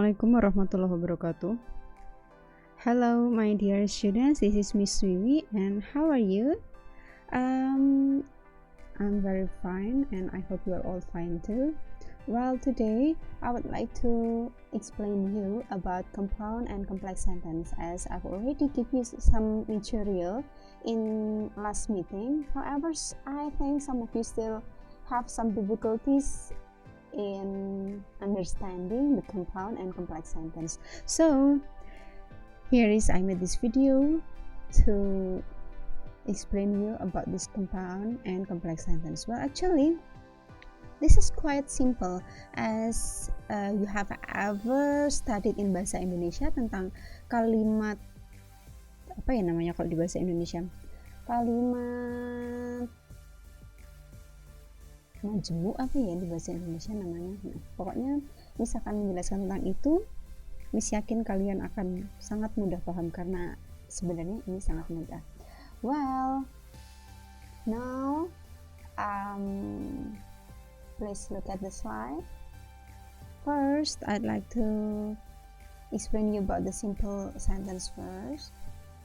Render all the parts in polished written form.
Assalamualaikum warahmatullahi wabarakatuh. Hello my dear students, this is Miss Wiwi and how are you? I'm very fine and I hope you are all fine too. Well, today I would like to explain you about compound and complex sentence as I've already give you some material in last meeting. However, I think some of you still have some difficulties in understanding the compound and complex sentence. So here is I made this video to explain you about this compound and complex sentence. Well, actually this is quite simple as you have ever studied in bahasa Indonesia tentang kalimat apa ya namanya kalau di bahasa Indonesia, kalimat majemuk apa ya di bahasa Indonesia namanya. Pokoknya misalkan menjelaskan tentang itu, Miss yakin kalian akan sangat mudah paham karena sebenarnya ini sangat mudah. Well, now please look at the slide. First, I'd like to explain you about the simple sentence first.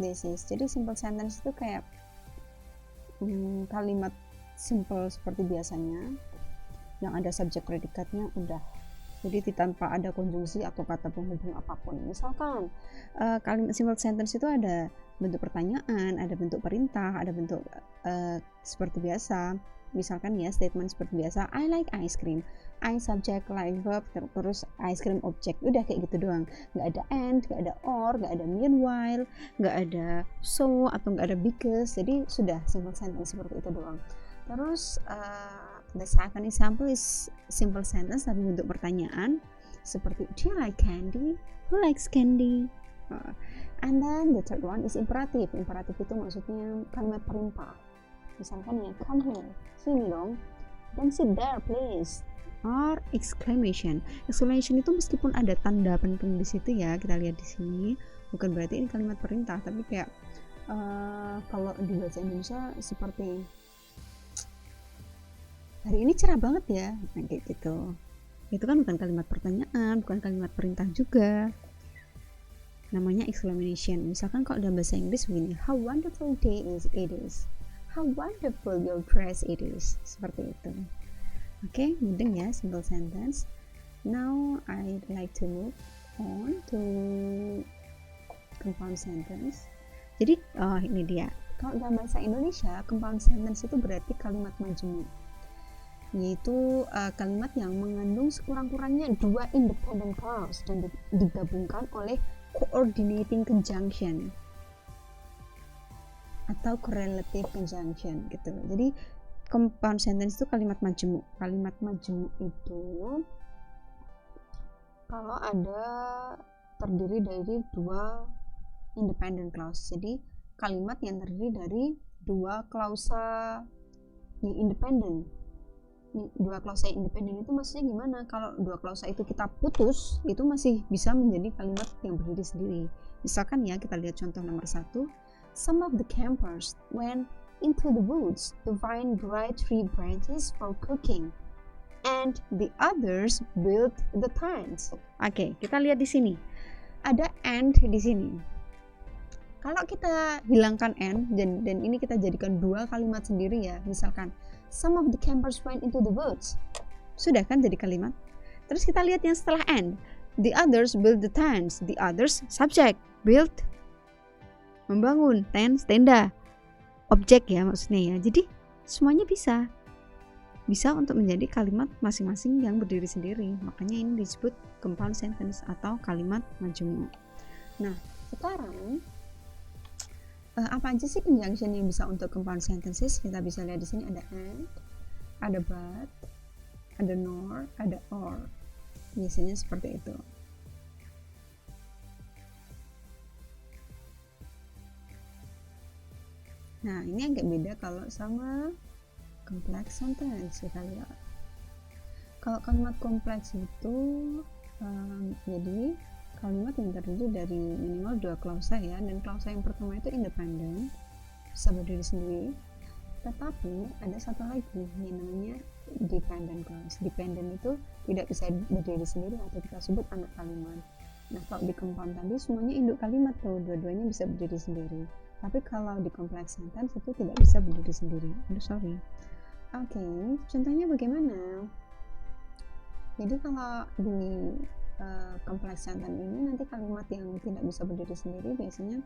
Jadi simple sentence itu kayak kalimat simple seperti biasanya yang ada subjek predikatnya udah, jadi tanpa ada konjungsi atau kata penghubung apapun. Misalkan kalimat simple sentence itu ada bentuk pertanyaan, ada bentuk perintah, ada bentuk seperti biasa. Misalkan ya statement seperti biasa, I like ice cream, I subject, like verb, terus ice cream object, udah kayak gitu doang, nggak ada and, nggak ada or, nggak ada meanwhile, nggak ada so atau nggak ada because. Jadi sudah simple sentence seperti itu doang. Terus the second example is simple sentence tapi bentuk pertanyaan seperti do you like candy? Who likes candy? And then the third one is imperative. Imperatif itu maksudnya kalimat perintah. Misalkan ya, come here, sini dong, don't sit there please. Or exclamation. Exclamation itu meskipun ada tanda penting di situ ya, kita lihat di sini, bukan berarti ini kalimat perintah, tapi kayak kalau di bahasa Indonesia seperti hari ini cerah banget ya, nah, kayak gitu. Itu kan bukan kalimat pertanyaan, bukan kalimat perintah juga, namanya exclamation. Misalkan kalau dalam bahasa Inggris begini, how wonderful day it is, how wonderful your dress it is, seperti itu. Oke, mudeng ya simple sentence. Now I'd like to move on to compound sentence. Jadi ini dia, kalau dalam bahasa Indonesia compound sentence itu berarti kalimat majemuk, yaitu kalimat yang mengandung sekurang-kurangnya dua independent clause dan digabungkan oleh coordinating conjunction atau correlative conjunction gitu. Jadi compound sentence itu kalimat majemuk. Kalimat majemuk itu kalau ada terdiri dari dua independent clause. Jadi kalimat yang terdiri dari dua klausa yang independen. Dua klausa independen itu maksudnya gimana? Kalau dua klausa itu kita putus, itu masih bisa menjadi kalimat yang berdiri sendiri. Misalkan ya, kita lihat contoh nomor 1. Some of the campers went into the woods to find dry tree branches for cooking, and the others built the tents. Oke, kita lihat di sini. Ada and di sini. Kalau kita hilangkan and dan ini kita jadikan dua kalimat sendiri ya, misalkan some of the campers went into the woods, sudah kan jadi kalimat. Terus kita lihat yang setelah and, the others built the tents. The others subject, built membangun, tents tenda, objek ya maksudnya ya. Jadi semuanya bisa untuk menjadi kalimat masing-masing yang berdiri sendiri. Makanya ini disebut compound sentence atau kalimat majemuk. Nah sekarang apa aja sih conjunction yang bisa untuk compound sentences? Kita bisa lihat di sini ada and, ada but, ada nor, ada or. Biasanya seperti itu. Nah, ini agak beda kalau sama complex sentence. Kita lihat. Kalau kalimat kompleks itu jadi kalimat yang terdiri dari minimal dua klausa ya, dan klausa yang pertama itu independen, bisa berdiri sendiri. Tetapi ada satu lagi yang namanya dependent clause. Dependent itu tidak bisa berdiri sendiri atau kita sebut anak kalimat. Nah, kalau di compound tadi semuanya induk kalimat tuh, dua-duanya bisa berdiri sendiri. Tapi kalau di complex sentence itu tidak bisa berdiri sendiri. Sorry. Oke, contohnya bagaimana? Jadi kalau di complex sentence ini nanti kalimat yang tidak bisa berdiri sendiri biasanya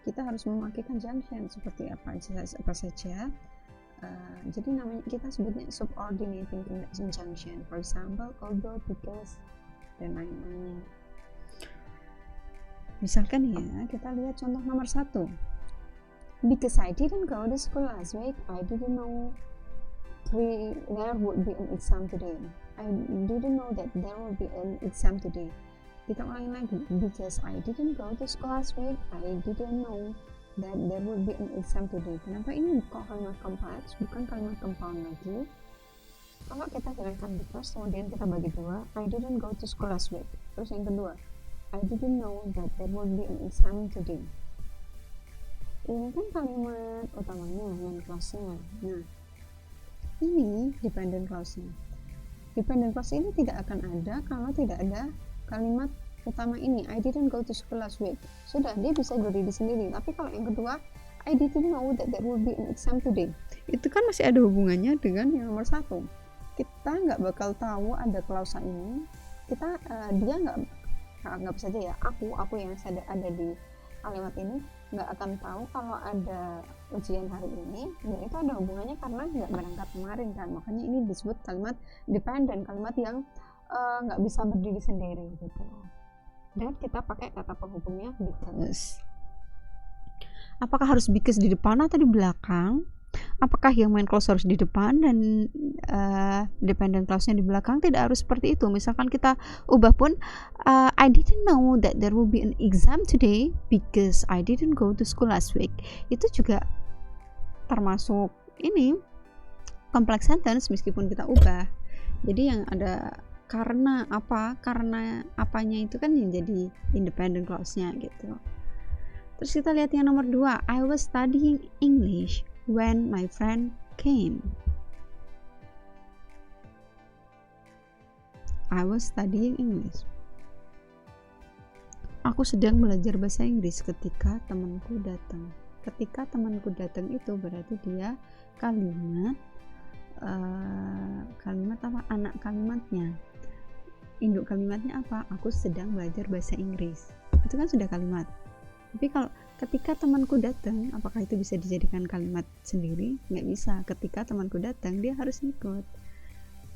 kita harus memakai conjunction seperti apa saja. Jadi namanya kita sebutnya subordinating conjunction. For example, although, because, dan lain-lain. Misalkan ya, kita lihat contoh nomor 1. Because I didn't go to school last week, I didn't know there would be an exam today. I didn't know that there would be an exam today. Kita ulangi lagi. Because I didn't go to school last week, I didn't know that there would be an exam today. Kenapa ini kok kalimat kompleks, bukan kalimat compound lagi? Kalau kita hilangkan because, kemudian kita bagi dua, I didn't go to school last week. Terus yang kedua, I didn't know that there would be an exam today. Ini kan kalimat utamanya, main clause-nya. Nah, ini dependent clause-nya. Dependent clause ini tidak akan ada kalau tidak ada kalimat utama ini, I didn't go to school last week. Sudah, dia bisa berdiri sendiri. Tapi kalau yang kedua, I didn't know that there would be an exam today, itu kan masih ada hubungannya dengan yang nomor 1. Kita nggak bakal tahu ada klausa ini. Dia nggak bisa aja ya, aku yang ada di kalimat ini nggak akan tahu kalau ada ujian hari ini, dan itu ada hubungannya karena nggak berangkat kemarin kan. Makanya ini disebut kalimat dependent, kalimat yang nggak bisa berdiri sendiri gitu. Dan kita pakai kata penghubungnya because. Apakah harus because di depan atau di belakang? Apakah yang main clause harus di depan dan dependent clause-nya di belakang? Tidak harus seperti itu. Misalkan kita ubah pun, I didn't know that there will be an exam today because I didn't go to school last week. Itu juga termasuk ini complex sentence meskipun kita ubah. Jadi yang ada karena apanya itu kan yang jadi independent clause-nya gitu. Terus kita lihat yang nomor 2, I was studying English when my friend came. I was studying English. Aku sedang belajar bahasa Inggris ketika temanku datang. Ketika temanku datang itu berarti dia kalimat apa? Anak kalimatnya. Induk kalimatnya apa? Aku sedang belajar bahasa Inggris. Itu kan sudah kalimat. Tapi kalau ketika temanku datang, apakah itu bisa dijadikan kalimat sendiri? Nggak bisa. Ketika temanku datang, dia harus ikut.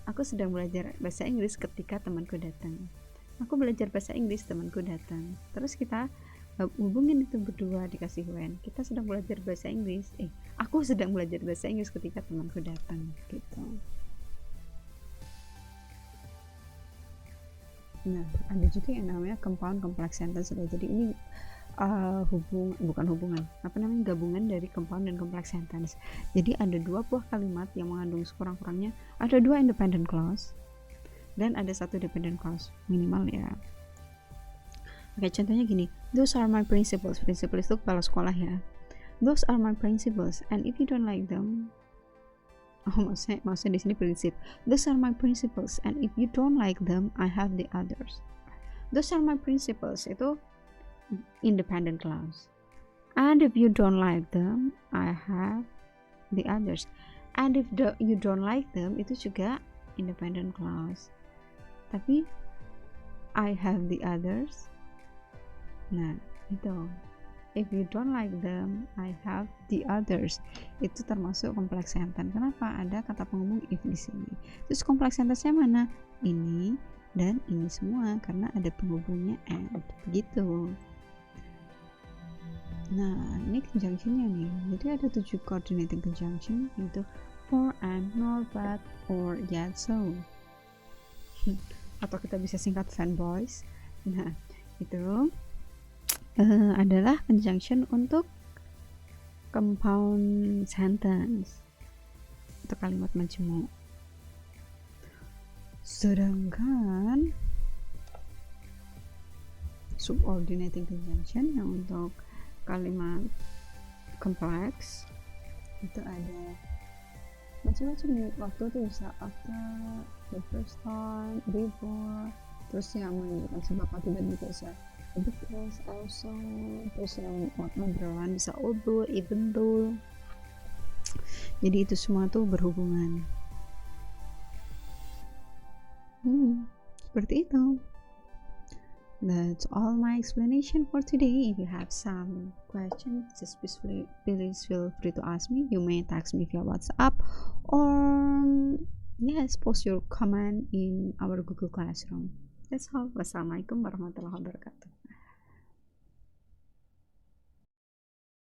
Aku sedang belajar bahasa Inggris ketika temanku datang. Aku belajar bahasa Inggris, temanku datang. Terus kita hubungin itu berdua, dikasih when. Kita sedang belajar bahasa Inggris. Aku sedang belajar bahasa Inggris ketika temanku datang. Gitu. Nah, ada juga yang namanya compound complex sentence. Jadi ini gabungan dari compound dan complex sentence. Jadi ada 2 buah kalimat yang mengandung sekurang-kurangnya ada 2 independent clause dan ada 1 dependent clause minimal ya. Oke, contohnya gini, those are my principles. Principles itu kepala sekolah ya. Those are my principles and if you don't like them, maksudnya di sini prinsip. Those are my principles and if you don't like them, I have the others. Those are my principles itu independent clause. And if you don't like them, I have the others. And if you don't like them, itu juga independent clause. Tapi I have the others. Nah, itu. If you don't like them, I have the others. Itu termasuk complex sentence. Kenapa? Ada kata penghubung if di sini. Terus complex sentence-nya mana? Ini dan ini semua karena ada penghubungnya and. Begitu. Nah, ini conjunction-nya nih. Jadi ada 7 coordinating conjunction, yaitu for, and, nor, but, or, yet, so. Atau kita bisa singkat fanboys. Nah, itu adalah conjunction untuk compound sentence atau kalimat majemuk. Sedangkan subordinating conjunction yang untuk kalimat kompleks itu ada macam-macam waktu tuh bisa after, the first time, before, terus yang menunjukkan sebab akibat bisa because, also, terus yang obrolan bisa although, even though. Jadi itu semua tuh berhubungan. Seperti itu. That's all my explanation for today. If you have some questions, just please feel free to ask me. You may text me via WhatsApp or yes, post your comment in our Google Classroom. That's all. Wassalamualaikum warahmatullahi wabarakatuh.